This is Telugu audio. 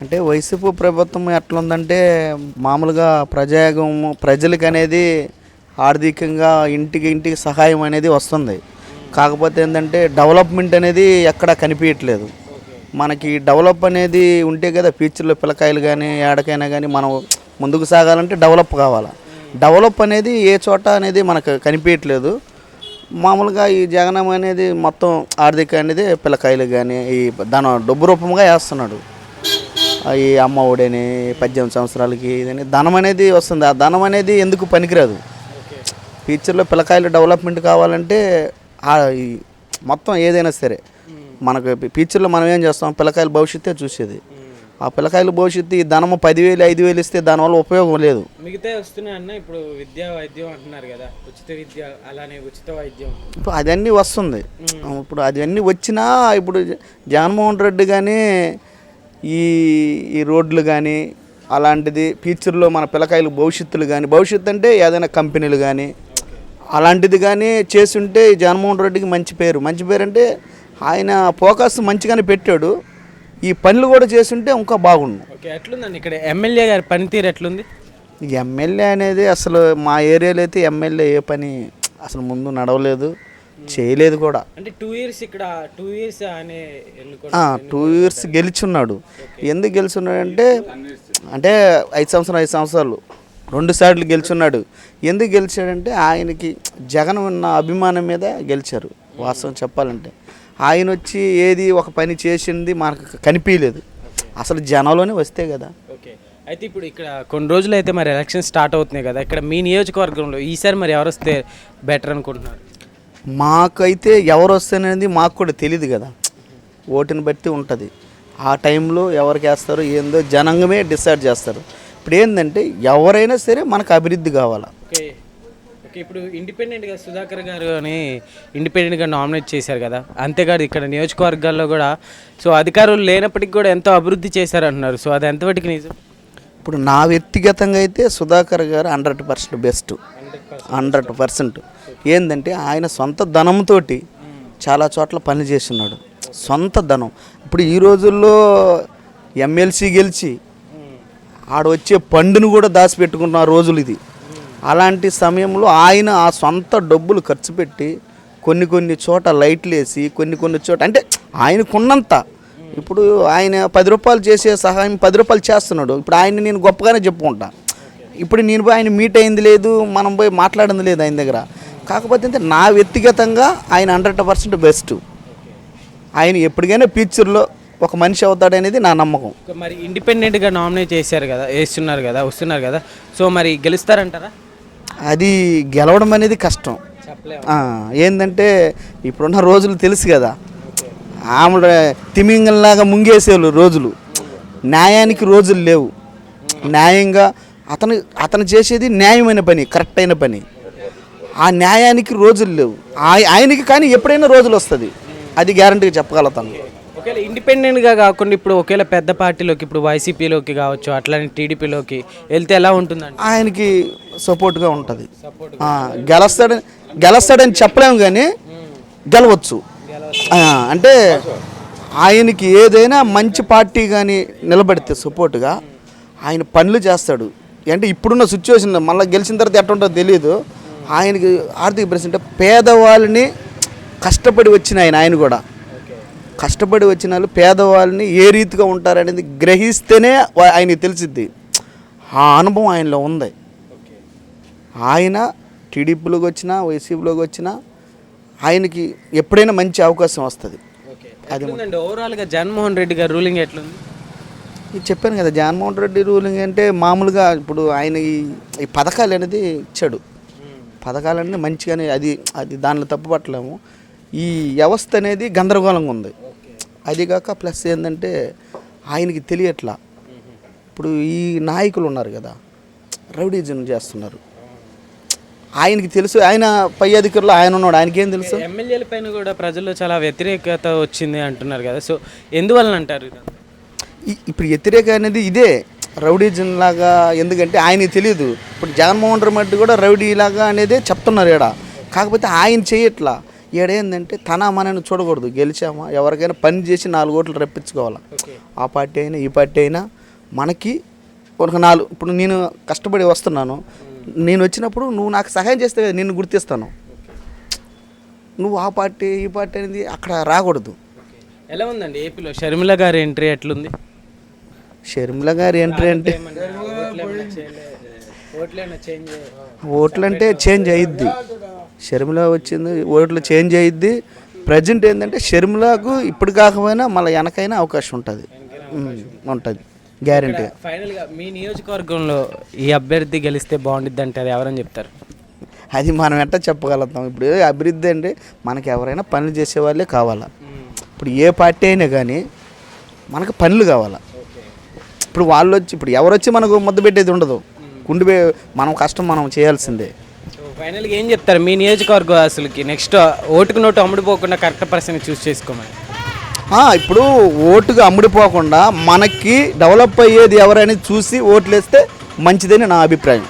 అంటే వైసీపీ ప్రభుత్వం ఎట్లుందంటే మామూలుగా ప్రజాగము ప్రజలకు అనేది ఆర్థికంగా ఇంటికి సహాయం అనేది వస్తుంది. కాకపోతే ఏంటంటే డెవలప్మెంట్ అనేది ఎక్కడ కనిపించట్లేదు. మనకి డెవలప్ అనేది ఉంటే కదా ఫ్యూచర్లో పిల్లకాయలు కానీ ఏడకైనా కానీ మనం ముందుకు సాగాలంటే డెవలప్ కావాలి. డెవలప్ అనేది ఏ చోట అనేది మనకు కనిపించట్లేదు. మామూలుగా ఈ జగనం అనేది మొత్తం ఆర్థిక అనేది పిల్లకాయలు కానీ ఈ దాని డబ్బు రూపంగా వేస్తున్నాడు. ఈ అమ్మ ఒడని 18 సంవత్సరాలకి ఇదని ధనం అనేది వస్తుంది. ఆ ధనం అనేది ఎందుకు పనికిరాదు. ఫ్యూచర్లో పిల్లకాయలు డెవలప్మెంట్ కావాలంటే ఈ మొత్తం ఏదైనా సరే మనకు ఫ్యూచర్లో మనం ఏం చేస్తాం, పిల్లకాయల భవిష్యత్తే చూసేది. ఆ పిల్లకాయల భవిష్యత్తు ఈ ధనము 10,000 5,000 ఇస్తే దానివల్ల ఉపయోగం లేదు. మిగతా వస్తున్నాయి అన్న. ఇప్పుడు విద్యా వైద్యం అంటున్నారు కదా, ఉచిత విద్య అలానే ఉచిత వైద్యం ఇప్పుడు అదన్నీ వస్తుంది. ఇప్పుడు అదన్నీ వచ్చినా ఇప్పుడు జగన్మోహన్ రెడ్డి కానీ ఈ రోడ్లు కానీ అలాంటిది ఫ్యూచర్లో మన పిల్లకాయలు భవిష్యత్తులు కానీ భవిష్యత్తు అంటే ఏదైనా కంపెనీలు కానీ అలాంటిది కానీ చేస్తుంటే జగన్మోహన్ రెడ్డికి మంచి పేరు అంటే ఆయన ఫోకస్ మంచిగానే పెట్టాడు. ఈ పనులు కూడా చేస్తుంటే ఇంకా బాగుండు. ఓకే, ఎట్లుందండి ఇక్కడ ఎమ్మెల్యే గారి పనితీరు ఎట్లుంది? ఎమ్మెల్యే అనేది అసలు మా ఏరియాలో అయితే ఎమ్మెల్యే ఏ పని అసలు ముందు నడవలేదు, చేయలేదు కూడా. అంటే 2 years ఇక్కడ 2 years అనే 2 years గెలిచున్నాడు. ఎందుకు గెలుచున్నాడంటే అంటే 5 సంవత్సరాలు 2 సార్లు గెలుచున్నాడు. ఎందుకు గెలిచాడంటే ఆయనకి జగన్ ఉన్న అభిమానం మీద గెలిచారు. వాస్తవం చెప్పాలంటే ఆయన వచ్చి ఏది ఒక పని చేసింది మనకు కనిపించలేదు. అసలు జనంలోనే వస్తే కదా. ఓకే, అయితే ఇప్పుడు ఇక్కడ కొన్ని రోజులు అయితే మరి ఎలక్షన్ స్టార్ట్ అవుతున్నాయి కదా, ఇక్కడ మీ నియోజకవర్గంలో ఈసారి మరి ఎవరు వస్తే బెటర్ అనుకుంటున్నారు? మాకైతే ఎవరు వస్తేనేది మాకు కూడా తెలియదు కదా, ఓటుని బట్టి ఉంటుంది. ఆ టైంలో ఎవరికి వేస్తారో ఏందో జనాంగమే డిసైడ్ చేస్తారు. ఇప్పుడు ఏంటంటే ఎవరైనా సరే మనకు అభివృద్ధి కావాలా. ఓకే ఓకే, ఇప్పుడు ఇండిపెండెంట్గా సుధాకర్ గారు అని ఇండిపెండెంట్గా నామినేట్ చేశారు కదా, అంతేకాదు ఇక్కడ నియోజకవర్గాల్లో కూడా సో అధికారులు లేనప్పటికీ కూడా ఎంతో అభివృద్ధి చేశారంటున్నారు. సో అది ఎంతవరకు నిజం? ఇప్పుడు నా వ్యక్తిగతంగా అయితే సుధాకర్ గారు 100% బెస్ట్. 100% ఏంటంటే ఆయన సొంత ధనంతో చాలా చోట్ల పని చేస్తున్నాడు. సొంత ధనం. ఇప్పుడు ఈ రోజుల్లో ఎమ్మెల్సీ గెలిచి ఆడ వచ్చే పండును కూడా దాచిపెట్టుకున్న రోజులు ఇది. అలాంటి సమయంలో ఆయన ఆ సొంత డబ్బులు ఖర్చు పెట్టి కొన్ని చోట లైట్లు వేసి కొన్ని చోట అంటే ఆయనకున్నంత ఇప్పుడు ఆయన 10 రూపాయలు చేసే సహాయం 10 రూపాయలు చేస్తున్నాడు. ఇప్పుడు ఆయన నేను గొప్పగానే చెప్పుకుంటా. ఇప్పుడు నేను పోయి ఆయన మీట్ అయింది లేదు, మనం పోయి మాట్లాడింది లేదు ఆయన దగ్గర. కాకపోతే నా వ్యక్తిగతంగా ఆయన 100% బెస్ట్. ఆయన ఎప్పటికైనా ఫ్యూచర్లో ఒక మనిషి అవుతాడనేది నా నమ్మకం. మరి ఇండిపెండెంట్గా నామినేట్ చేశారు కదా, వస్తున్నారు కదా, సో మరి గెలుస్తారంటారా? అది గెలవడం అనేది కష్టం. ఏంటంటే ఇప్పుడున్న రోజులు తెలుసు కదా, ఆమె తిమింగల్లాగా ముంగేసేవాళ్ళు రోజులు. న్యాయానికి రోజులు లేవు. న్యాయంగా అతను చేసేది న్యాయమైన పని, కరెక్ట్ అయిన పని. ఆ న్యాయానికి రోజులు లేవు. ఆయనకి కానీ ఎప్పుడైనా రోజులు వస్తుంది, అది గ్యారంటీగా చెప్పగలుగుతాను. ఒకవేళ ఇండిపెండెంట్గా కాకుండా ఇప్పుడు ఒకవేళ పెద్ద పార్టీలోకి ఇప్పుడు వైసీపీలోకి కావచ్చు, అట్లానే టీడీపీలోకి వెళ్తే ఎలా ఉంటుందండి? ఆయనకి సపోర్ట్గా ఉంటుంది. గెలుస్తాడని చెప్పలేము కానీ గెలవచ్చు. అంటే ఆయనకి ఏదైనా మంచి పార్టీ కానీ నిలబడితే సపోర్ట్గా ఆయన పనులు చేస్తాడు. అంటే ఇప్పుడున్న సిచ్యువేషన్ మళ్ళీ గెలిచిన తర్వాత ఎట్లా ఉంటుందో తెలియదు. ఆయనకి ఆర్థిక పరిస్థితి అంటే పేదవాళ్ళని కష్టపడి వచ్చిన ఆయన కూడా కష్టపడి వచ్చిన వాళ్ళు పేదవాళ్ళని ఏ రీతిగా ఉంటారనేది గ్రహిస్తేనే ఆయనకి తెలిసిద్ది. ఆ అనుభవం ఆయనలో ఉంది. ఆయన టీడీపీలోకి వచ్చినా వైసీపీలోకి వచ్చినా ఆయనకి ఎప్పుడైనా మంచి అవకాశం వస్తుంది. అది ఓవరాల్గా జగన్మోహన్ రెడ్డి గారు రూలింగ్ ఎట్లుంది? ఇది చెప్పాను కదా, జగన్మోహన్ రెడ్డి రూలింగ్ అంటే మామూలుగా ఇప్పుడు ఆయన ఈ పథకాలు అనేది ఇచ్చాడు. పథకాలు అనేది మంచిగానే అది దానిలో తప్పుపట్టలేము. ఈ వ్యవస్థ అనేది గందరగోళంగా ఉంది. అదిగాక ప్లస్ ఏంటంటే ఆయనకి తెలియట్లా. ఇప్పుడు ఈ నాయకులు ఉన్నారు కదా, రౌడీజం చేస్తున్నారు. ఆయనకి తెలుసు, ఆయన పై అధికారులు ఆయన ఉన్నాడు, ఆయనకేం తెలుసు? ఎమ్మెల్యేల పైన కూడా ప్రజల్లో చాలా వ్యతిరేకత వచ్చింది అంటున్నారు కదా, సో ఎందువలన అంటారు? ఇప్పుడు వ్యతిరేక అనేది ఇదే రౌడీజం లాగా. ఎందుకంటే ఆయనకి తెలియదు. ఇప్పుడు జగన్మోహన్ రెడ్డి కూడా రౌడీ లాగా అనేది చెప్తున్నారు ఈడ. కాకపోతే ఆయన చేయట్లా. ఈడేందంటే తన మనని చూడకూడదు. గెలిచామా ఎవరికైనా పని చేసి 4 ఓట్లు రప్పించుకోవాలి. ఆ పార్టీ అయినా ఈ పార్టీ అయినా మనకి ఒక 4 ఇప్పుడు నేను కష్టపడి వస్తున్నాను, నేను వచ్చినప్పుడు నువ్వు నాకు సహాయం చేస్తే నిన్ను గుర్తిస్తాను. నువ్వు ఆ పార్టీ ఈ పార్టీ అనేది అక్కడ రాకూడదు. ఎలా ఉందండి ఏపీలో షర్మిల గారి ఎంట్రీ ఎట్లుంది? షర్మిల గారి ఎంట్రీ అంటే ఓట్లు అంటే చేంజ్ అయ్యిద్ది. షర్మిల వచ్చింది, ఓట్లు చేంజ్ అయ్యిద్ది. ప్రజెంట్ ఏంటంటే షర్మిలకు ఇప్పుడు కాకపోయినా మళ్ళీ వెనకైనా అవకాశం ఉంటుంది, ఉంటుంది గ్యారెంటీగా. ఫైనల్గా మీ నియోజకవర్గంలో ఈ అభ్యర్థి గెలిస్తే బాగుండిద్ది అంటే అది ఎవరని చెప్తారు? అది మనం ఎట్లా చెప్పగలుగుతాం? ఇప్పుడు అభివృద్ధి అంటే మనకి ఎవరైనా పనులు చేసే వాళ్ళే కావాలా. ఇప్పుడు ఏ పార్టీ అయినా కానీ మనకు పనులు కావాలా. ఇప్పుడు వాళ్ళు వచ్చి ఇప్పుడు ఎవరు వచ్చి మనకు ముద్ద పెట్టేది ఉండదు. మనం కష్టం మనం చేయాల్సిందే. ఫైనల్గా ఏం చెప్తారు మీ నియోజకవర్గం అసలుకి నెక్స్ట్ ఓటుకు నోటు అమ్ముడుపోకుండా కరెక్ట్ పర్సన్ చూస్ చేసుకోమని? ఇప్పుడు ఓటుగా అమ్ముడిపోకుండా మనకి డెవలప్ అయ్యేది ఎవరైనా చూసి ఓట్లు వేస్తే మంచిదని నా అభిప్రాయం.